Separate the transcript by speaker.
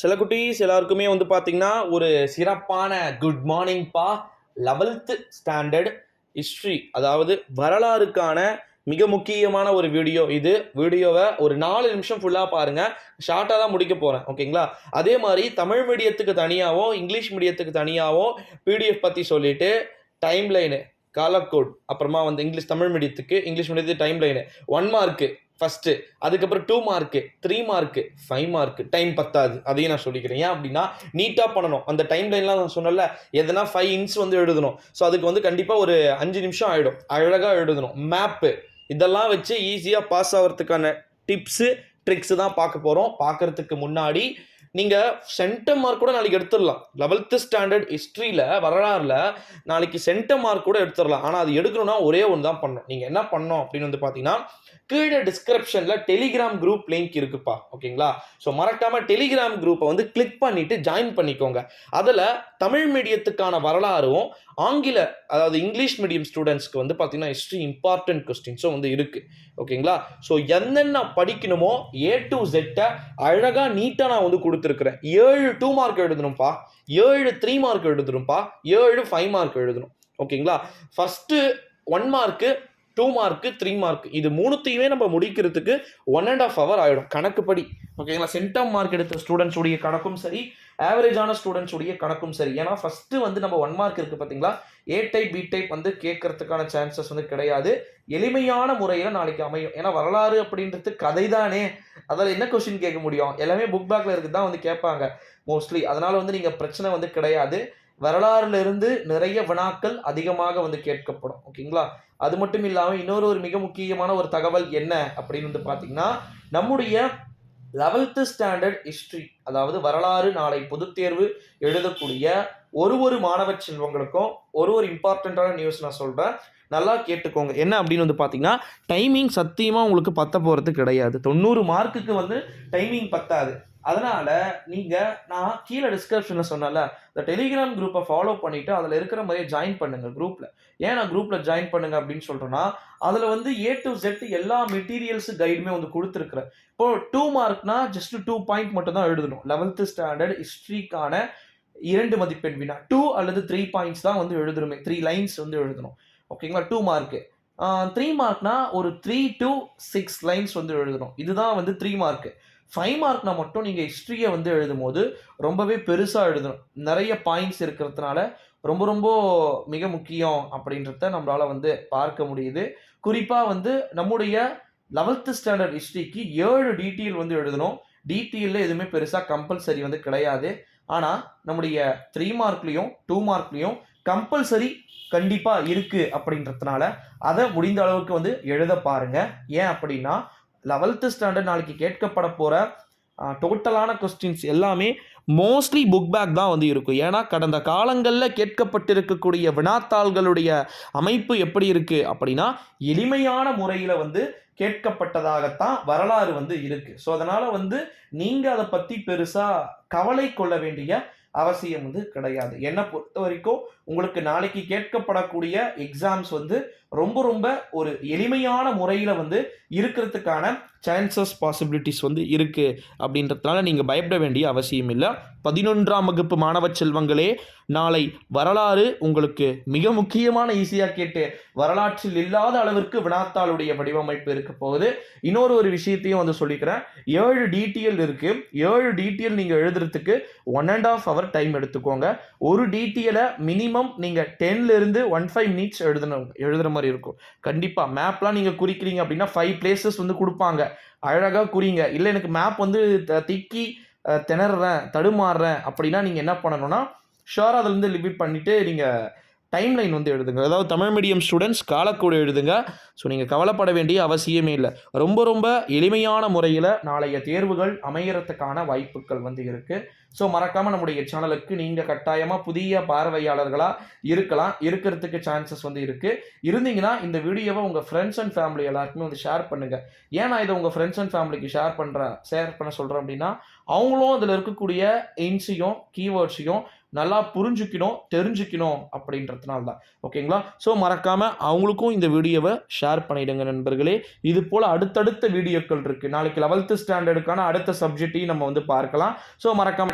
Speaker 1: சில குட்டீஸ் எல்லாருக்குமே வந்து பார்த்தீங்கன்னா ஒரு சிறப்பான குட் மார்னிங்ப்பா. 11th ஸ்டாண்டர்ட் ஹிஸ்ட்ரி, அதாவது வரலாறுக்கான மிக முக்கியமான ஒரு வீடியோ இது. வீடியோவை ஒரு 4 நிமிஷம் ஃபுல்லாக பாருங்கள். ஷார்ட்டாக தான் முடிக்க போகிறேன், ஓகேங்களா? அதே மாதிரி தமிழ் மீடியத்துக்கு தனியாகவும் இங்கிலீஷ் மீடியத்துக்கு தனியாகவும் பிடிஎஃப் பற்றி சொல்லிவிட்டு டைம் லைனு, காலர் கோட், அப்புறமா வந்து தமிழ் மீடியத்துக்கு இங்கிலீஷ் மீடியத்துக்கு டைம் லைனு 1 மார்க்கு ஃபஸ்ட்டு, அதுக்கப்புறம் 2 மார்க்கு, 3 மார்க்கு, 5 மார்க்கு. டைம் பத்தாது, அதையும் நான் சொல்லிக்கிறேன். ஏன் அப்படின்னா நீட்டாக பண்ணணும். அந்த டைம் லைன்லாம் நான் சொன்னல, எதனா 5 இன்ச் வந்து எழுதணும். ஸோ அதுக்கு வந்து கண்டிப்பாக ஒரு 5 நிமிஷம் ஆகிடும். அழகாக எழுதணும். மேப்பு இதெல்லாம் வச்சு ஈஸியாக பாஸ் ஆகிறதுக்கான டிப்ஸு ட்ரிக்ஸு தான் பார்க்க போகிறோம். பார்க்குறதுக்கு முன்னாடி நீங்கள் சென்டம் மார்க் கூட நாளைக்கு எடுத்துடலாம். 11th ஸ்டாண்டர்ட் ஹிஸ்ட்ரியில், வரலாறுல நாளைக்கு சென்டம் மார்க் கூட எடுத்துடலாம். ஆனால் அது எடுக்கணும்னா ஒரே ஒன்று தான் பண்ணணும். நீங்கள் என்ன பண்ணணும் அப்படின்னு வந்து பார்த்தீங்கன்னா, கீழே டிஸ்கிரிப்ஷனில் டெலிகிராம் குரூப் லிங்க் இருக்குப்பா, ஓகேங்களா? ஸோ மறக்காமல் டெலிகிராம் குரூப்பை வந்து கிளிக் பண்ணிவிட்டு ஜாயின் பண்ணிக்கோங்க. அதில் தமிழ் மீடியத்துக்கான வரலாறும் ஆங்கில, அதாவது இங்கிலீஷ் மீடியம் ஸ்டூடெண்ட்ஸ்க்கு வந்து பார்த்தீங்கன்னா ஹிஸ்ட்ரி இம்பார்ட்டன்ட் கொஸ்டின்ஸும் வந்து இருக்குது, ஓகேங்களா? ஸோ என்னென்ன படிக்கணுமோ A to Z அழகாக நீட்டாக நான் வந்து கொடுத்துருக்குறேன். 7 2 மார்க் எழுதணும்ப்பா, 7 3 மார்க் எழுதணும்ப்பா, 7 5 மார்க் எழுதணும், ஓகேங்களா? ஃபஸ்ட்டு 1 மார்க்கு, 2 மார்க்கு, 3 மார்க், இது மூணுத்தையுமே நம்ம முடிக்கிறதுக்கு 1.5 hour ஆகிடும் கணக்குப்படி, ஓகேங்களா? சென்டம் மார்க் எடுத்த ஸ்டூடெண்ட்ஸ் உடைய கணக்கும் சரி, ஆவரேஜான ஸ்டூடெண்ட்ஸ் உடைய கணக்கும் சரி. ஏன்னா ஃபஸ்ட்டு வந்து நம்ம 1 மார்க் இருக்குது பார்த்தீங்களா, A டைப் B டைப் வந்து கேட்கறதுக்கான சான்சஸ் வந்து கிடையாது. எளிமையான முறையில் நாளைக்கு அமையும். ஏன்னா வரலாறு அப்படின்றது கதை தானே, அதில் என்ன கொஸ்டின் கேட்க முடியும்? எல்லாமே புக் பேக்கில் இருக்குது தான் வந்து கேட்பாங்க மோஸ்ட்லி. அதனால் வந்து நீங்கள் பிரச்சனை வந்து கிடையாது. வரலாறுல இருந்து நிறைய வினாக்கள் அதிகமாக வந்து கேட்கப்படும், ஓகேங்களா? அது மட்டும் இல்லாமல் இன்னொரு மிக முக்கியமான ஒரு தகவல் என்ன அப்படின்னு வந்து பார்த்தீங்கன்னா, நம்முடைய 11th ஸ்டாண்டர்ட் ஹிஸ்ட்ரி, அதாவது வரலாறு நாளை பொதுத் தேர்வு எழுதக்கூடிய ஒரு மாணவ செல்வங்களுக்கும் ஒரு இம்பார்ட்டண்ட்டான நியூஸ் நான் சொல்கிறேன், நல்லா கேட்டுக்கோங்க. என்ன அப்படின்னு வந்து பார்த்தீங்கன்னா, டைமிங் சத்தியமாக உங்களுக்கு பத்த போகிறது கிடையாது. 90 மார்க்குக்கு வந்து டைமிங் பத்தாது. அதனால் நான் கீழே டிஸ்கிரிப்ஷனில் சொன்னல, இந்த டெலிகிராம் குரூப்பை ஃபாலோ பண்ணிவிட்டு அதில் இருக்கிற மாதிரியே ஜாயின் பண்ணுங்கள் குரூப்பில். ஏன் நான் குரூப்பில் ஜாயின் பண்ணுங்க அப்படின்னு சொல்கிறேன்னா, அதில் வந்து A to Z எல்லா மெட்டீரியல்ஸு கைடுமே வந்து கொடுத்துருக்குறேன். இப்போது 2 மார்க்னா ஜஸ்ட் 2 பாயிண்ட் மட்டும் தான் எழுதணும். 11th ஸ்டாண்டர்ட் ஹிஸ்ட்ரிக்கான 2 மதிப்பெண் வினா 2 அல்லது 3 பாயிண்ட்ஸ் தான் வந்து எழுதணுமே, 3 லைன்ஸ் வந்து எழுதணும், ஓகேங்களா? 2 மார்க்கு. 3 மார்க்னா ஒரு 3 to 6 லைன்ஸ் வந்து எழுதணும். இதுதான் வந்து 3 மார்க்கு. 5 மார்க்னா மட்டும் நீங்கள் ஹிஸ்ட்ரியை வந்து எழுதும் போது ரொம்பவே பெருசாக எழுதணும். நிறைய பாயிண்ட்ஸ் இருக்கிறதுனால ரொம்ப மிக முக்கியம் அப்படின்றத நம்மளால் வந்து பார்க்க முடியுது. குறிப்பாக வந்து நம்முடைய 11th ஸ்டாண்டர்ட் ஹிஸ்ட்ரிக்கு 7 டீட்டெயில் வந்து எழுதணும். டீட்டெயிலில் எதுவுமே பெருசாக கம்பல்சரி வந்து கிடையாது. ஆனால் நம்முடைய 3 மார்க்லேயும் 2 மார்க்லேயும் கம்பல்சரி கண்டிப்பாக இருக்குது அப்படின்றதுனால அதை முடிந்த அளவுக்கு வந்து எழுத பாருங்கள். ஏன் அப்படின்னா 11th ஸ்டாண்டர்ட் நாளைக்கு கேட்கப்பட போகிற டோட்டலான கொஸ்டின்ஸ் எல்லாமே மோஸ்ட்லி புக் பேக் தான் வந்து இருக்கும். ஏன்னா கடந்த காலங்களில் கேட்கப்பட்டிருக்கக்கூடிய வினாத்தாள்களுடைய அமைப்பு எப்படி இருக்குது அப்படின்னா, எளிமையான முறையில் வந்து கேட்கப்பட்டதாகத்தான் வரலாறு வந்து இருக்குது. ஸோ அதனால் வந்து நீங்கள் அதை பற்றி பெருசாக கவலை கொள்ள வேண்டிய அவசியம் வந்து கிடையாது. என்னை பொறுத்த வரைக்கும் உங்களுக்கு நாளைக்கு கேட்கப்படக்கூடிய எக்ஸாம்ஸ் வந்து ரொம்ப ஒரு எளிமையான முறையில் வந்து இருக்கிறதுக்கான சான்சஸ் பாசிபிலிட்டிஸ் வந்து இருக்குது. அப்படின்றதுனால நீங்கள் பயப்பட வேண்டிய அவசியம் இல்லை. 11ஆம் வகுப்பு மாணவ செல்வங்களே, நாளை வரலாறு உங்களுக்கு மிக முக்கியமான ஈஸியாக கேட்டு வரலாற்றில் இல்லாத அளவிற்கு வினாத்தாளுடைய வடிவமைப்பு இருக்க போகுது. இன்னொரு விஷயத்தையும் வந்து சொல்லிக்கிறேன். 7 டீட்டெயில் இருக்குது. 7 டீட்டெயில் நீங்கள் எழுதுறதுக்கு 1.5 hour டைம் எடுத்துக்கோங்க. ஒரு டீட்டெயிலை மினிமம் நீங்கள் 10லேருந்து 15 minutes எழுதுகிற மாதிரி இருக்கும். கண்டிப்பாக மேப்லாம் நீங்கள் குறிக்கிறீங்க அப்படின்னா 5 places வந்து கொடுப்பாங்க. அழகாக குறிங்க. இல்லை எனக்கு மேப் வந்து திக்கி திணறேன், தடுமாறுறேன் அப்படின்னா நீங்கள் என்ன பண்ணணும்னா, ஷோராக அதிலேருந்து லிமிட் பண்ணிவிட்டு நீங்கள் டைம் லைன் வந்து எழுதுங்க. அதாவது தமிழ் மீடியம் ஸ்டூடெண்ட்ஸ் காலக்கோடு எழுதுங்க. ஸோ நீங்கள் கவலைப்பட வேண்டிய அவசியமே இல்லை. ரொம்ப எளிமையான முறையில் நாளைய தேர்வுகள் அமையறதுக்கான வாய்ப்புகள் வந்து இருக்குது. ஸோ மறக்காமல் நம்முடைய சேனலுக்கு நீங்கள் கட்டாயமாக புதிய பார்வையாளர்களாக இருக்கிறதுக்கு சான்சஸ் வந்து இருக்குது. இருந்தீங்கன்னா இந்த வீடியோவை உங்கள் ஃப்ரெண்ட்ஸ் அண்ட் ஃபேமிலி எல்லாருக்குமே வந்து ஷேர் பண்ணுங்கள். ஏன் நான் இதை உங்கள் ஃப்ரெண்ட்ஸ் அண்ட் ஃபேமிலிக்கு ஷேர் பண்ண சொல்கிறேன் அப்படின்னா, அவங்களும் அதில் இருக்கக்கூடிய இன்ஸையும் கீவேர்ட்ஸையும் நல்லா தெரிஞ்சுக்கணும் அப்படின்றதுனால தான், ஓகேங்களா? ஸோ மறக்காமல் அவங்களுக்கும் இந்த வீடியோவை ஷேர் பண்ணிவிடுங்க நண்பர்களே. இது போல் அடுத்தடுத்த வீடியோக்கள் இருக்குது. நாளைக்கு 11th ஸ்டாண்டர்டுக்கான அடுத்த சப்ஜெக்டையும் நம்ம வந்து பார்க்கலாம். ஸோ மறக்காமல்